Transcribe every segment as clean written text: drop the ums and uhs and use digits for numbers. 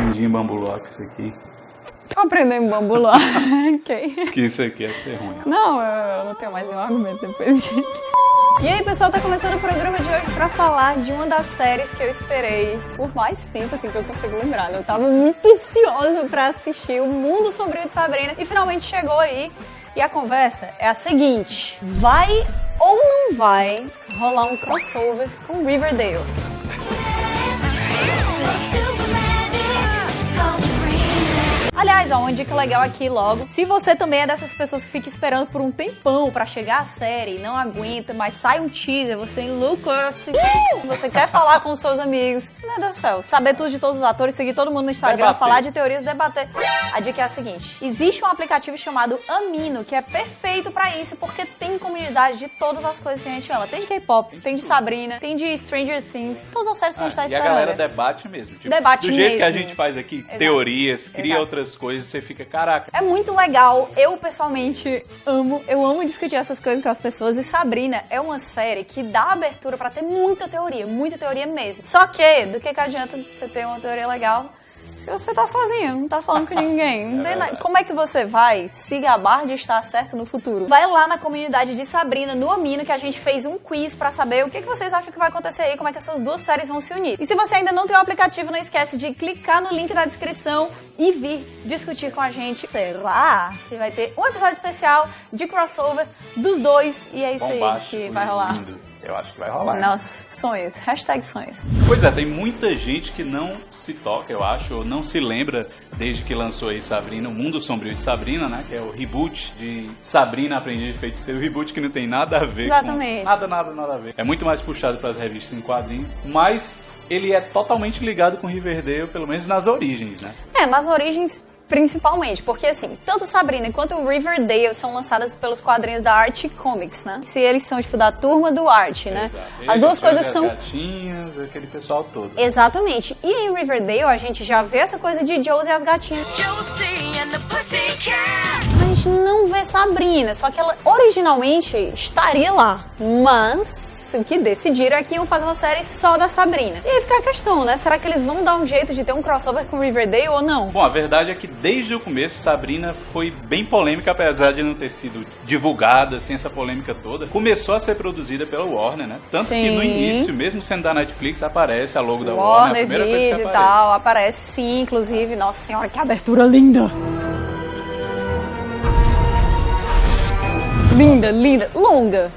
aprendi em Bambu Luar que isso aqui... Tô aprendendo Bambu Luar. Ok. Que isso aqui ia ser ruim. Não, eu não tenho mais nenhum argumento depois disso. E aí, pessoal, tá começando o programa de hoje pra falar de uma das séries que eu esperei por mais tempo, assim, que eu consigo lembrar. Eu tava muito ansiosa pra assistir O Mundo Sombrio de Sabrina e finalmente chegou aí. E a conversa é a seguinte: vai ou não vai rolar um crossover com Riverdale? Aliás, ó, uma dica legal aqui logo. Se você também é dessas pessoas que fica esperando por um tempão pra chegar a série, não aguenta, mas sai um teaser, você enlouquece, você quer falar com os seus amigos, meu Deus do céu, saber tudo de todos os atores, seguir todo mundo no Instagram, debater. Falar de teorias, debater. A dica é a seguinte: existe um aplicativo chamado Amino, que é perfeito pra isso, porque tem comunidade de todas as coisas que a gente ama. Tem de K-pop, tem de Sabrina, tem de Stranger Things, todas as séries que a gente tá esperando. E a galera debate mesmo. Tipo, debate do jeito mesmo. que a gente faz aqui, Exato. Teorias, cria Exato. outras coisas, você fica, caraca. É muito legal, eu pessoalmente amo, eu amo discutir essas coisas com as pessoas, e Sabrina é uma série que dá abertura pra ter muita teoria mesmo. Só que, do que adianta você ter uma teoria legal se você tá sozinho, não tá falando com ninguém? Como é que você vai se gabar de estar certo no futuro? Vai lá na comunidade de Sabrina, no Amino, que a gente fez um quiz pra saber o que vocês acham que vai acontecer aí, como é que essas duas séries vão se unir. E se você ainda não tem o aplicativo, não esquece de clicar no link da descrição e vir discutir com a gente. Será que vai ter um episódio especial de crossover dos dois? E é isso aí que vai rolar. Lindo. Eu acho que vai rolar. Nossa, sonhos. Hashtag sonhos. Pois é, tem muita gente que não se toca, eu acho, ou não se lembra desde que lançou aí Sabrina, O Mundo Sombrio de Sabrina, né? Que é o reboot de Sabrina, Aprendiz de Feiticeiro. O reboot que não tem nada a ver Exatamente. com... Nada a ver. É muito mais puxado para as revistas em quadrinhos, mas ele é totalmente ligado com Riverdale, pelo menos nas origens, né? Nas origens principalmente, porque assim, tanto Sabrina quanto o Riverdale são lançadas pelos quadrinhos da Archie Comics, né? Se eles são, tipo, da turma do Archie, né? Exato. As duas coisas são... gatinhas, aquele pessoal todo. Exatamente. E em Riverdale a gente já vê essa coisa de Josie e as gatinhas. Josie and the Pussycat. A gente não vê Sabrina, só que ela originalmente estaria lá. Mas o que decidiram é que iam fazer uma série só da Sabrina. E aí fica a questão, né? Será que eles vão dar um jeito de ter um crossover com Riverdale ou não? Bom, a verdade é que desde o começo Sabrina foi bem polêmica, apesar de não ter sido divulgada, assim, essa polêmica toda. Começou a ser produzida pela Warner, né? Tanto Sim. que no início, mesmo sendo da Netflix, aparece a logo da Warner, a primeira coisa que Video e aparece. tal, aparece sim, inclusive. Nossa senhora, que abertura linda! Linda, longa.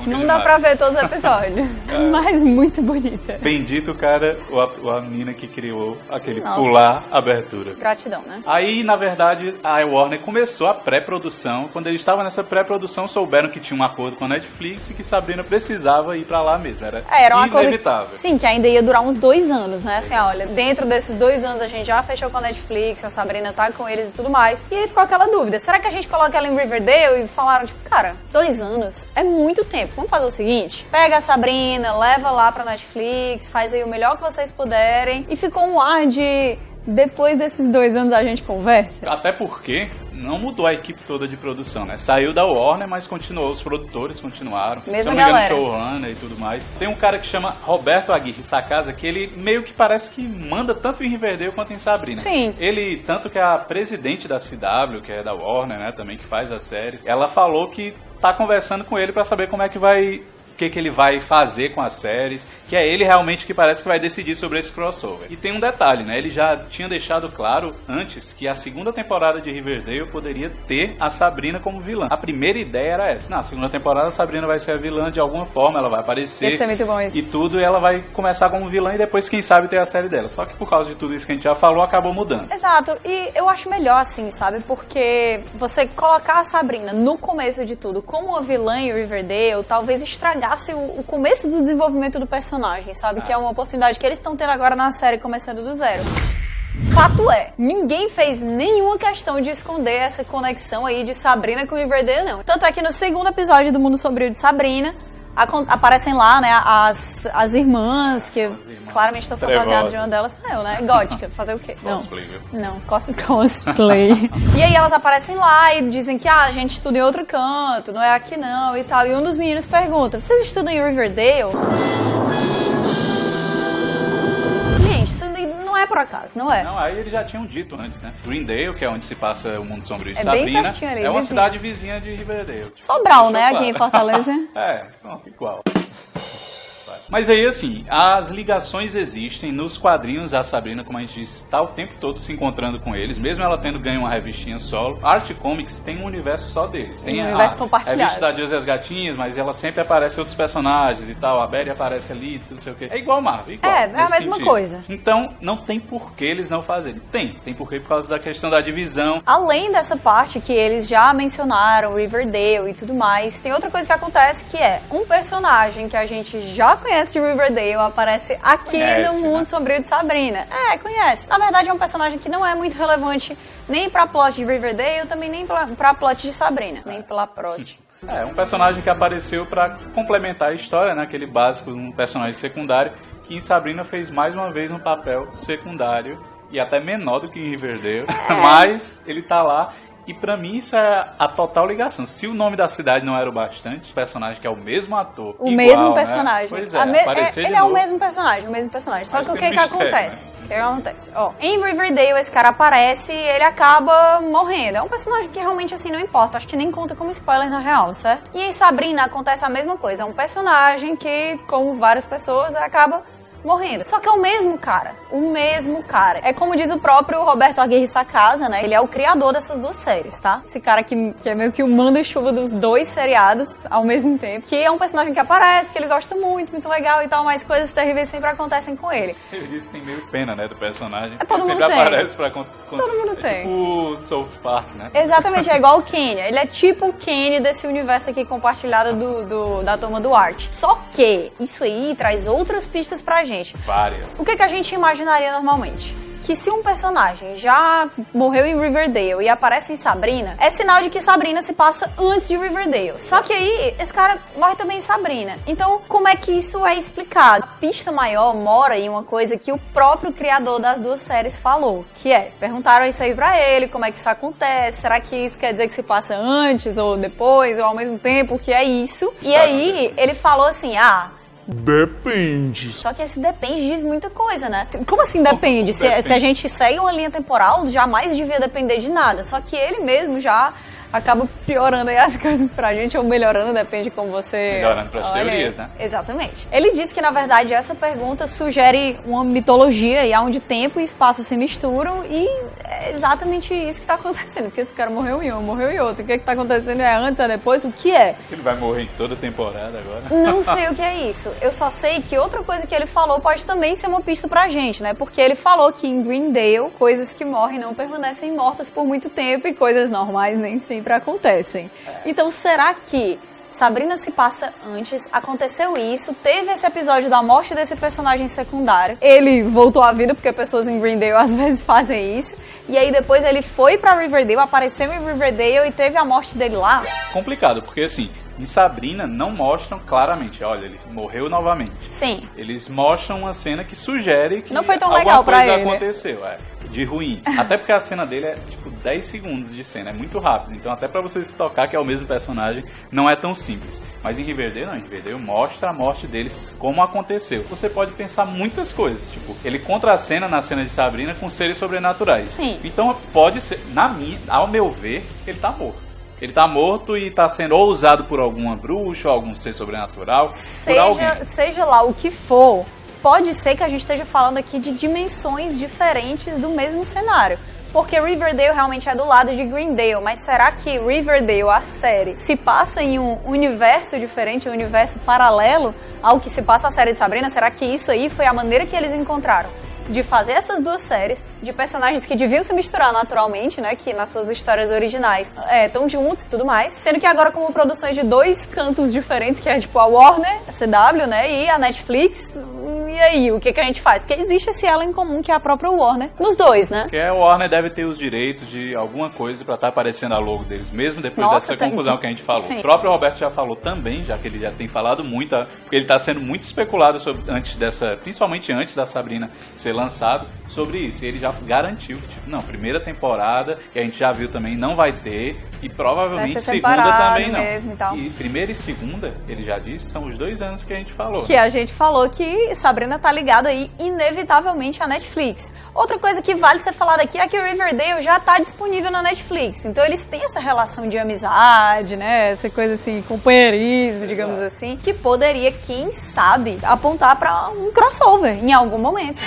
Não dá pra ver todos os episódios, mas muito bonita. Bendito o cara, ou a menina que criou aquele Nossa. pular abertura. Gratidão, né? Aí, na verdade, a Warner começou a pré-produção. Quando eles estavam nessa pré-produção, souberam que tinha um acordo com a Netflix e que Sabrina precisava ir pra lá mesmo. Era um inevitável. acordo, sim, que ainda ia durar uns 2 anos, né? Assim, olha, dentro desses 2 anos a gente já fechou com a Netflix, a Sabrina tá com eles e tudo mais. E aí ficou aquela dúvida, será que a gente coloca ela em Riverdale? E falaram, tipo, cara, 2 anos é muito tempo. Vamos fazer o seguinte, pega a Sabrina, leva lá pra Netflix, faz aí o melhor que vocês puderem. E ficou um ar de... Depois desses 2 anos a gente conversa. Até porque não mudou a equipe toda de produção, né? Saiu da Warner, mas continuou, os produtores continuaram. Mesma se não me engano, galera. showrunner e tudo mais. Tem um cara que chama Roberto Aguirre Sacasa, que ele meio que parece que manda tanto em Riverdale quanto em Sabrina. Sim. Ele, tanto que a presidente da CW, que é da Warner, né, também que faz as séries, ela falou que tá conversando com ele pra saber como é que vai... O que ele vai fazer com as séries, que é ele realmente que parece que vai decidir sobre esse crossover. E tem um detalhe, né? Ele já tinha deixado claro antes que a segunda temporada de Riverdale poderia ter a Sabrina como vilã. A primeira ideia era essa. Na segunda temporada a Sabrina vai ser a vilã de alguma forma, ela vai aparecer. Isso é muito bom isso. E tudo, e ela vai começar como vilã e depois, quem sabe, ter a série dela. Só que por causa de tudo isso que a gente já falou, acabou mudando. Exato, e eu acho melhor assim, sabe? Porque você colocar a Sabrina no começo de tudo como uma vilã em Riverdale, talvez estragasse o começo do desenvolvimento do personagem, sabe? Que é uma oportunidade que eles estão tendo agora na série, começando do zero. Fato é, ninguém fez nenhuma questão de esconder essa conexão aí de Sabrina com Riverdale, não. Tanto é que no segundo episódio do Mundo Sombrio de Sabrina, aparecem lá, né, as irmãs, que claramente estão fantasiadas de uma delas. Eu, né? Gótica. Fazer o quê? Cosplay, viu? Não, cosplay. E aí elas aparecem lá e dizem que a gente estuda em outro canto, não é aqui não e tal. E um dos meninos pergunta, vocês estudam em Riverdale? Gente, isso não é por acaso, não é? Não, aí eles já tinham dito antes, né? Greendale, que é onde se passa o Mundo Sombrio de É bem Sabrina, pertinho ali, é uma vizinho. cidade vizinha de Riverdale. Tipo, Sobral, né, deixou aqui em claro. Fortaleza. Pronto, igual. Mas aí, assim, as ligações existem nos quadrinhos. A Sabrina, como a gente disse, está o tempo todo se encontrando com eles, mesmo ela tendo ganho uma revistinha solo. Art Comics tem um universo só deles. Tem Um universo a compartilhado. revista da Deus e as Gatinhas, mas ela sempre aparece outros personagens e tal. A Betty aparece ali, não sei o quê. É igual Marvel, igual. É a nesse mesma sentido. coisa. Então, não tem por que eles não fazerem. Tem porquê por causa da questão da divisão. Além dessa parte que eles já mencionaram, Riverdale e tudo mais, tem outra coisa que acontece que é um personagem que a gente já conhece de Riverdale aparece aqui Conhece, no Mundo né? Sombrio de Sabrina. Conhece. Na verdade é um personagem que não é muito relevante nem pra plot de Riverdale, também nem pra plot de Sabrina, nem pela plot. É, um personagem que apareceu pra complementar a história, né? Aquele básico, um personagem secundário, que em Sabrina fez mais uma vez um papel secundário e até menor do que em Riverdale, mas ele tá lá. E pra mim isso é a total ligação. Se o nome da cidade não era o bastante, o personagem que é o mesmo ator. O igual, mesmo né? personagem. Pois é, aparecer de ele é o novo. mesmo personagem, Só Mas que o tem que um mistério, acontece? né? O que acontece? Ó, em Riverdale esse cara aparece e ele acaba morrendo. É um personagem que realmente assim não importa. Acho que nem conta como spoiler na real, certo? E em Sabrina acontece a mesma coisa. É um personagem que, como várias pessoas, acaba morrendo. Só que é o mesmo cara. O mesmo cara. É como diz o próprio Roberto Aguirre Sacasa, né? Ele é o criador dessas duas séries, tá? Esse cara que é meio que o manda-chuva dos dois seriados ao mesmo tempo. Que é um personagem que aparece, que ele gosta muito, muito legal e tal, mas coisas terríveis sempre acontecem com ele. Ele disse que tem meio pena, né, do personagem. Todo Ele mundo sempre tem. aparece pra... Todo mundo tem. Tipo o South Park, né? Exatamente, é igual o Kenya. Ele é tipo o Kenny desse universo aqui compartilhado da turma do Art. Só que isso aí traz outras pistas pra gente. Várias. O que a gente imaginaria normalmente? Que se um personagem já morreu em Riverdale e aparece em Sabrina, é sinal de que Sabrina se passa antes de Riverdale. Só que aí, esse cara morre também em Sabrina. Então, como é que isso é explicado? A pista maior mora em uma coisa que o próprio criador das duas séries falou, que é, perguntaram isso aí pra ele, como é que isso acontece, será que isso quer dizer que se passa antes ou depois, ou ao mesmo tempo, o que é isso? E aí, ele falou assim, Depende. só que esse depende diz muita coisa, né? Como assim depende? Se Depende. a gente segue uma linha temporal, jamais devia depender de nada. Só que ele mesmo já acaba piorando aí as coisas pra gente, ou melhorando, depende de como você... Melhorando pras olha. teorias, né? Exatamente. Ele disse que, na verdade, essa pergunta sugere uma mitologia, e onde tempo e espaço se misturam, e é exatamente isso que tá acontecendo. Porque esse cara morreu em um, morreu em outro. O que é que tá acontecendo? É antes, é depois? O que é? Ele vai morrer em toda temporada agora. Não sei o que é isso. Eu só sei que outra coisa que ele falou pode também ser uma pista pra gente, né? Porque ele falou que em Greendale, coisas que morrem não permanecem mortas por muito tempo e coisas normais nem sempre acontecem. Então, será que Sabrina se passa antes, aconteceu isso, teve esse episódio da morte desse personagem secundário, ele voltou à vida, porque pessoas em Greendale às vezes fazem isso, e aí depois ele foi pra Riverdale, apareceu em Riverdale e teve a morte dele lá? Complicado, porque assim, em Sabrina não mostram claramente, olha, ele morreu novamente. Sim. Eles mostram uma cena que sugere que Não foi tão alguma legal pra coisa ele. aconteceu, de ruim. Até porque a cena dele é tipo 10 segundos de cena, é muito rápido. Então até pra você se tocar que é o mesmo personagem, não é tão simples. Mas em Riverdale não, em Riverdale mostra a morte deles como aconteceu. Você pode pensar muitas coisas, tipo, ele contracena na cena de Sabrina com seres sobrenaturais. Sim. Então pode ser, ao meu ver, ele tá morto. Ele tá morto e tá sendo ou usado por alguma bruxa, ou algum ser sobrenatural, por alguém. Seja lá o que for, pode ser que a gente esteja falando aqui de dimensões diferentes do mesmo cenário. Porque Riverdale realmente é do lado de Greendale, mas será que Riverdale, a série, se passa em um universo diferente, um universo paralelo ao que se passa a série de Sabrina? Será que isso aí foi a maneira que eles encontraram de fazer essas duas séries, de personagens que deviam se misturar naturalmente, né, que nas suas histórias originais estão juntos e tudo mais, sendo que agora como produções de dois cantos diferentes, que é tipo a Warner, a CW, né, e a Netflix, e aí, o que a gente faz? Porque existe esse elo em comum que é a própria Warner, nos dois, né? Porque a Warner deve ter os direitos de alguma coisa pra estar aparecendo a logo deles, mesmo depois Nossa, dessa tem- confusão que a gente falou. Sim. O próprio Roberto já falou também, já que ele já tem falado muito, porque ele tá sendo muito especulado sobre, principalmente antes da Sabrina ser lançado, sobre isso. E ele já garantiu que, tipo, não, primeira temporada, que a gente já viu também, não vai ter, E provavelmente Vai ser segunda separado também não. mesmo e tal. E primeira e segunda, ele já disse, são os 2 anos que a gente falou. Que a gente falou que Sabrina tá ligada aí, inevitavelmente, à Netflix. Outra coisa que vale ser falada aqui é que Riverdale já tá disponível na Netflix. Então eles têm essa relação de amizade, né? Essa coisa assim, companheirismo, digamos assim, que poderia, quem sabe, apontar pra um crossover em algum momento.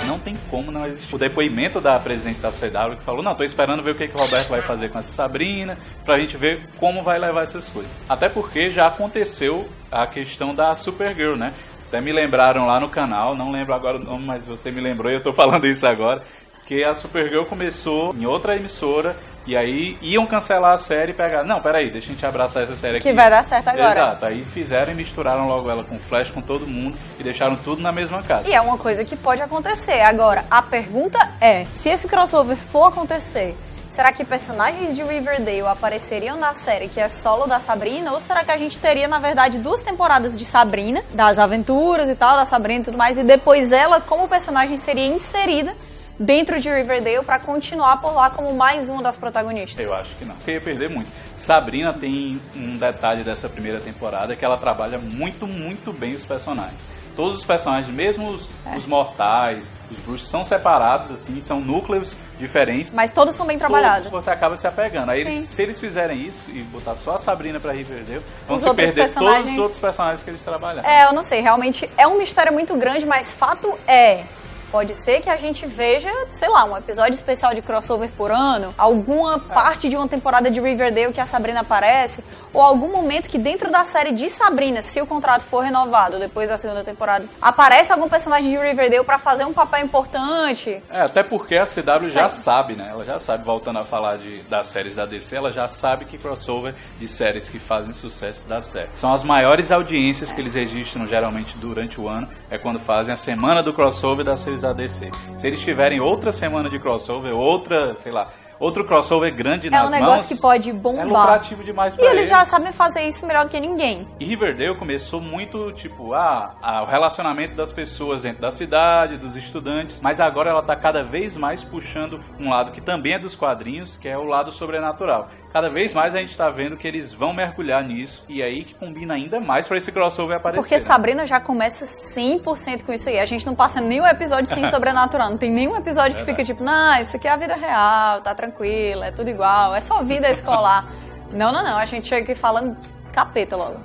Não tem como não existir. O depoimento da presidente da CW que falou, não, tô esperando ver o que o Roberto vai fazer com essa Sabrina, pra gente ver como vai levar essas coisas. Até porque já aconteceu a questão da Supergirl, né? Até me lembraram lá no canal, não lembro agora o nome, mas você me lembrou e eu tô falando isso agora, que a Supergirl começou em outra emissora e aí iam cancelar a série e pegar, não, peraí, deixa a gente abraçar essa série aqui. Que vai dar certo agora. Exato, aí fizeram e misturaram logo ela com Flash, com todo mundo e deixaram tudo na mesma casa. E é uma coisa que pode acontecer. Agora, a pergunta é, se esse crossover for acontecer, será que personagens de Riverdale apareceriam na série que é solo da Sabrina? Ou será que a gente teria, na verdade, 2 temporadas de Sabrina, das aventuras e tal, da Sabrina e tudo mais, e depois ela, como personagem, seria inserida dentro de Riverdale pra continuar por lá como mais uma das protagonistas? Eu acho que não, porque ia perder muito. Sabrina tem um detalhe dessa primeira temporada que ela trabalha muito, muito bem os personagens. Todos os personagens, mesmo os mortais, os bruxos, são separados, assim, são núcleos diferentes. Mas todos são bem trabalhados. Todos você acaba se apegando. Aí, Sim. se eles fizerem isso e botar só a Sabrina pra Riverdale, vão Os se outros perder personagens- todos os outros personagens que eles trabalharam. É, eu não sei, realmente é um mistério muito grande, mas fato é, pode ser que a gente veja, sei lá, um episódio especial de crossover por ano, alguma parte de uma temporada de Riverdale que a Sabrina aparece, ou algum momento que dentro da série de Sabrina, se o contrato for renovado depois da segunda temporada, aparece algum personagem de Riverdale pra fazer um papel importante. É, até porque a CW já Sim. sabe, né? Ela já sabe, voltando a falar das séries da DC, ela já sabe que crossover de séries que fazem sucesso dá certo. São as maiores audiências que eles registram geralmente durante o ano, é quando fazem a semana do crossover das séries da DC. Se eles tiverem outra semana de crossover, outra, sei lá, outro crossover grande nas É um negócio mãos, que pode bombar. é lucrativo demais pra E eles já sabem fazer isso melhor do que ninguém. E Riverdale começou muito, tipo, o relacionamento das pessoas dentro da cidade, dos estudantes, mas agora ela tá cada vez mais puxando um lado que também é dos quadrinhos, que é o lado sobrenatural. Cada vez mais a gente tá vendo que eles vão mergulhar nisso, e aí que combina ainda mais pra esse crossover aparecer. Porque né? Sabrina já começa 100% com isso aí. A gente não passa nenhum episódio sem sobrenatural. Não tem nenhum episódio que fica tipo, não, isso aqui é a vida real, tá tranquila, é tudo igual, é só vida escolar. Não. A gente chega aqui falando capeta logo.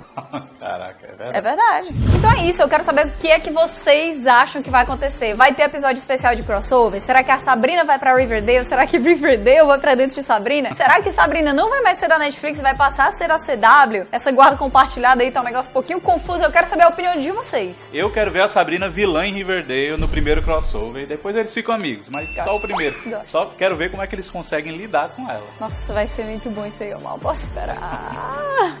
Caraca, é verdade. É verdade. Então é isso, eu quero saber o que é que vocês acham que vai acontecer. Vai ter episódio especial de crossover? Será que a Sabrina vai pra Riverdale? Será que Riverdale vai pra dentro de Sabrina? Será que Sabrina não vai mais ser da Netflix, vai passar a ser da CW? Essa guarda compartilhada aí tá um negócio um pouquinho confuso, eu quero saber a opinião de vocês. Eu quero ver a Sabrina vilã em Riverdale no primeiro crossover, e depois eles ficam amigos, mas só o primeiro. Gosto. Só quero ver como é que eles conseguem lidar com ela. Nossa, vai ser muito bom isso aí, eu mal posso esperar.